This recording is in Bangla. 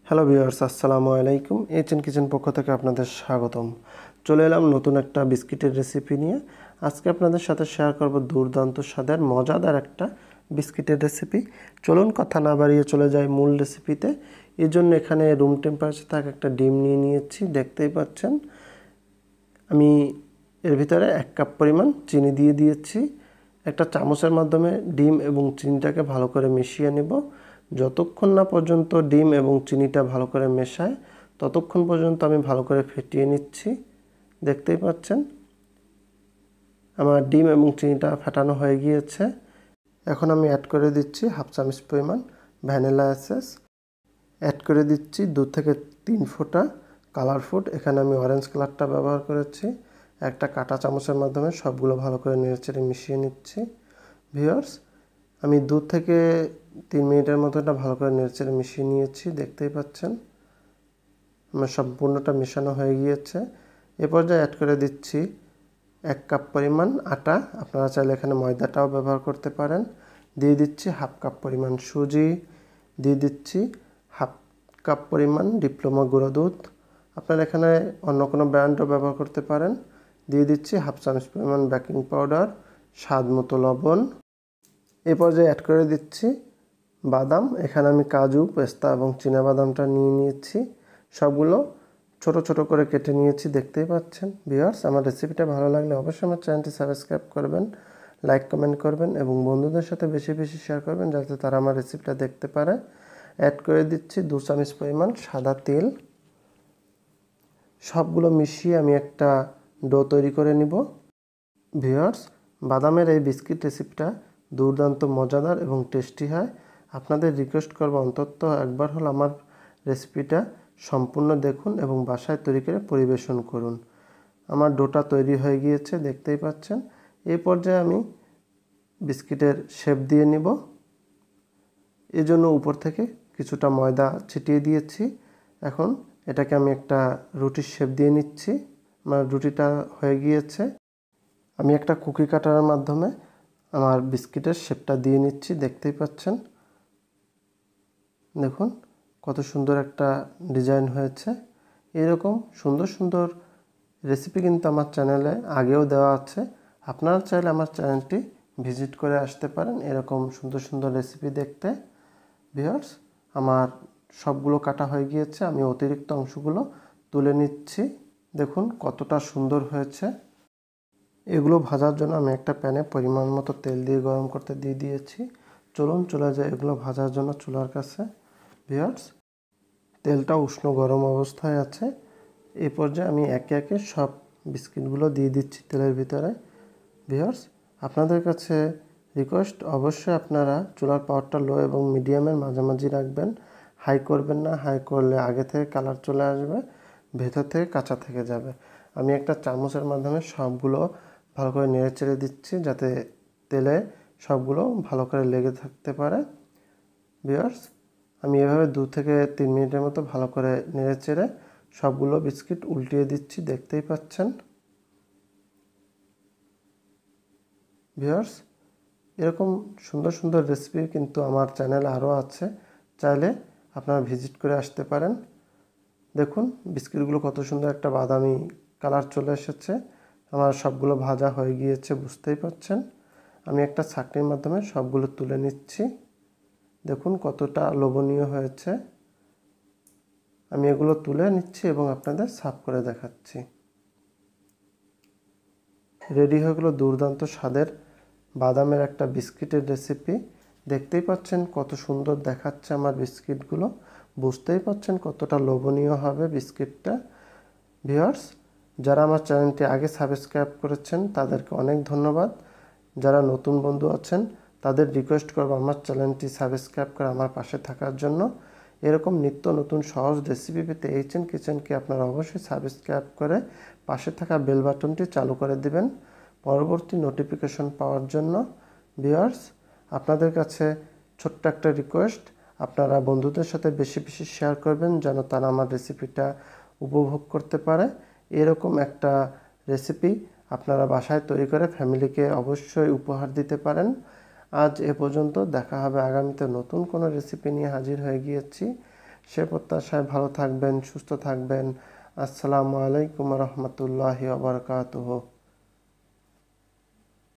হ্যালো ভিউয়ার্স, আসসালামু আলাইকুম। এইচএন কিচেন পক্ষ থেকে আপনাদের স্বাগতম। চলে এলাম নতুন একটা বিস্কিটের রেসিপি নিয়ে। আজকে আপনাদের সাথে শেয়ার করব দুর্দান্ত স্বাদের মজাদার একটা বিস্কিটের রেসিপি। চলুন কথা না বাড়িয়ে চলে যাই মূল রেসিপিতে। এর জন্য এখানে রুম টেম্পারেচার থাকা একটা ডিম নিয়ে নিয়েছি, দেখতেই পাচ্ছেন। আমি এর ভিতরে 1 কাপ পরিমাণ চিনি দিয়ে দিয়েছি। একটা চামচের মাধ্যমে ডিম এবং চিনিটাকে ভালো করে মিশিয়ে নেব। যতক্ষণ না পর্যন্ত ডিম এবং চিনিটা ভালো করে মেশায় ততক্ষণ পর্যন্ত আমি ভালো করে ফেটিয়ে নিচ্ছি। দেখতেই পাচ্ছেন আমার ডিম এবং চিনিটা ফেটানো হয়ে গিয়েছে। এখন আমি অ্যাড করে দিচ্ছি 1/2 চামচ পরিমাণ ভ্যানিলা এসেন্স। অ্যাড করে দিচ্ছি 2 থেকে 3 ফোঁটা কালার ফুড। এখানে আমি অরেঞ্জ কালারটা ব্যবহার করেছি। একটা কাঁটা চামচের মাধ্যমে সবগুলো ভালো করে নেড়েচেড়ে মিশিয়ে নিচ্ছি। ভিউয়ার্স, আমি 2 থেকে 3 মিনিটের মতো এটা ভালো করে নেড়েচেড়ে মিশিয়ে নিয়েছি। দেখতেই পাচ্ছেন আমার সম্পূর্ণটা মেশানো হয়ে গিয়েছে। এ পর্যায়ে অ্যাড করে দিচ্ছি 1 কাপ পরিমাণ আটা। আপনারা চাইলে এখানে ময়দাটাও ব্যবহার করতে পারেন। দিয়ে দিচ্ছি 1/2 কাপ পরিমাণ সুজি। দিয়ে দিচ্ছি 1/2 কাপ পরিমাণ ডিপ্লোমা গুঁড়ো দুধ। আপনারা এখানে অন্য কোনো ব্র্যান্ডও ব্যবহার করতে পারেন। দিয়ে দিচ্ছি 1/2 চামচ পরিমাণ বেকিং পাউডার, স্বাদ মতো লবণ। এ পর্যায়ে অ্যাড করে দিচ্ছি বাদাম। এখানে আমি কাজু, পেস্তা এবং চীনাবাদামটা নিয়ে নিয়েছি। সবগুলো ছোট ছোট করে কেটে নিয়েছি, দেখতেই পাচ্ছেন। ভিউয়ার্স, আমার রেসিপিটা ভালো লাগলে অবশ্যই আমার চ্যানেলটি সাবস্ক্রাইব করবেন, লাইক কমেন্ট করবেন এবং বন্ধুদের সাথে বেশি বেশি শেয়ার করবেন যাতে তারা আমার রেসিপিটা দেখতে পারে। অ্যাড করে দিচ্ছি 2 চামচ পরিমাণ সাদা তেল। সবগুলো মিশিয়ে আমি একটা ডো তৈরি করে নিব। ভিউয়ার্স, বাদামের এই বিস্কিট রেসিপিটা দুর্দান্ত মজাদার এবং টেস্টি হয়। আপনাদের রিকোয়েস্ট করব অন্তত একবার হলো আমার রেসিপিটা সম্পূর্ণ দেখুন এবং বাসায় তৈরি করে পরিবেশন করুন। আমার ডোটা তৈরি হয়ে গিয়েছে, দেখতেই পাচ্ছেন। এই পর্যায়ে আমি বিস্কিটের শেপ দিয়ে নিব। এর জন্য উপর থেকে কিছুটা ময়দা ছিটিয়ে দিয়েছি। এখন এটাকে আমি একটা রুটির শেপ দিয়ে নিচ্ছি। আমার রুটিটা হয়ে গিয়েছে। আমি একটা কুকি কাটারের মাধ্যমে আমার বিস্কিটের শেপটা দিয়ে নিচ্ছি, দেখতেই পাচ্ছেন। দেখুন কত সুন্দর একটা ডিজাইন হয়েছে। এরকম সুন্দর সুন্দর রেসিপি কিন্তু আমার চ্যানেলে আগেও দেওয়া আছে। আপনারা চাইলে আমার চ্যানেলটি ভিজিট করে আসতে পারেন এরকম সুন্দর সুন্দর রেসিপি দেখতে। ভিউয়ার্স, আমার সবগুলো কাটা হয়ে গিয়েছে। আমি অতিরিক্ত অংশগুলো তুলে নিচ্ছি। দেখুন কতটা সুন্দর হয়েছে। এগুলো ভাজার জন্য আমি একটা প্যানে পরিমাণ মতো তেল দিয়ে গরম করতে দিয়ে দিয়েছি। চলুন চলে যাই এগুলো ভাজার জন্য চুলার কাছে। ভিউয়ার্স, তেলটা উষ্ণ গরম অবস্থায় আছে। এই পর্যায়ে আমি একে একে সব বিস্কিটগুলো দিয়ে দিচ্ছি তেলের ভিতরে। ভিউয়ার্স, আপনাদের কাছে রিকোয়েস্ট, অবশ্যই আপনারা চুলার পাওয়ারটা লো এবং মিডিয়ামের মাঝামাঝি রাখবেন। হাই করবেন না, হাই করলে আগে থেকে কালার চলে আসবে, ভেতর থেকে কাঁচা থেকে যাবে। আমি একটা চামচের মাধ্যমে সবগুলো ভালো করে নেড়ে চেড়ে দিচ্ছি যাতে তেলে সবগুলো ভালো করে লেগে থাকতে পারে। ভিউয়ার্স, আমি এভাবে 2 থেকে 3 মিনিটের মতো ভালো করে নেড়ে চেড়ে সবগুলো বিস্কিট উল্টিয়ে দিচ্ছি, দেখতেই পাচ্ছেন। ভিউয়ার্স, এরকম সুন্দর সুন্দর রেসিপি কিন্তু আমার চ্যানেলে আরও আছে, চাইলে আপনারা ভিজিট করে আসতে পারেন। দেখুন বিস্কিটগুলো কত সুন্দর একটা বাদামি কালার চলে এসেছে। আমার সবগুলো ভাজা হয়ে গিয়েছে, বুঝতেই পাচ্ছেন। আমি একটা ছাঁকনির মাধ্যমে সবগুলো তুলে নিচ্ছি। দেখুন কতটা লোভনীয় হয়েছে। আমি এগুলো তুলে নিচ্ছি এবং আপনাদের সার্ভ করে দেখাচ্ছি। রেডি হয়ে গেলো দুর্দান্ত স্বাদের বাদামের একটা বিস্কিটের রেসিপি। দেখতেই পাচ্ছেন কত সুন্দর দেখাচ্ছে আমার বিস্কিটগুলো। বুঝতেই পাচ্ছেন কতটা লোভনীয় হবে বিস্কিটটা। ভিউয়ার্স, যারা আমার চ্যানেলটি আগে সাবস্ক্রাইব করেছেন তাদেরকে অনেক ধন্যবাদ। যারা নতুন বন্ধু আছেন তাদের রিকোয়েস্ট করব আমার চ্যানেলটি সাবস্ক্রাইব করে আমার পাশে থাকার জন্য। এরকম নিত্য নতুন সহজ রেসিপি পেতে এইচএন কিচেনকে আপনারা অবশ্যই সাবস্ক্রাইব করে পাশে থাকা বেল বাটনটি চালু করে দিবেন পরবর্তী নোটিফিকেশন পাওয়ার জন্য। ভিউয়ার্স, আপনাদের কাছে ছোট্ট একটা রিকোয়েস্ট, আপনারা বন্ধুদের সাথে বেশি বেশি শেয়ার করবেন যেন তারা আমার রেসিপিটা উপভোগ করতে পারে। এরকম একটা রেসিপি আপনারা বাসায় তৈরি করে ফ্যামিলিকে অবশ্যই উপহার দিতে পারেন। আজ এ পর্যন্ত, দেখা হবে আগামীতে নতুন কোনো রেসিপি নিয়ে হাজির হয়ে গিয়েছি। সে প্রত্যাশায় ভালো থাকবেন, সুস্থ থাকবেন। আসসালামু আলাইকুম রহমতুল্লাহি ওয়া বারাকাতুহু।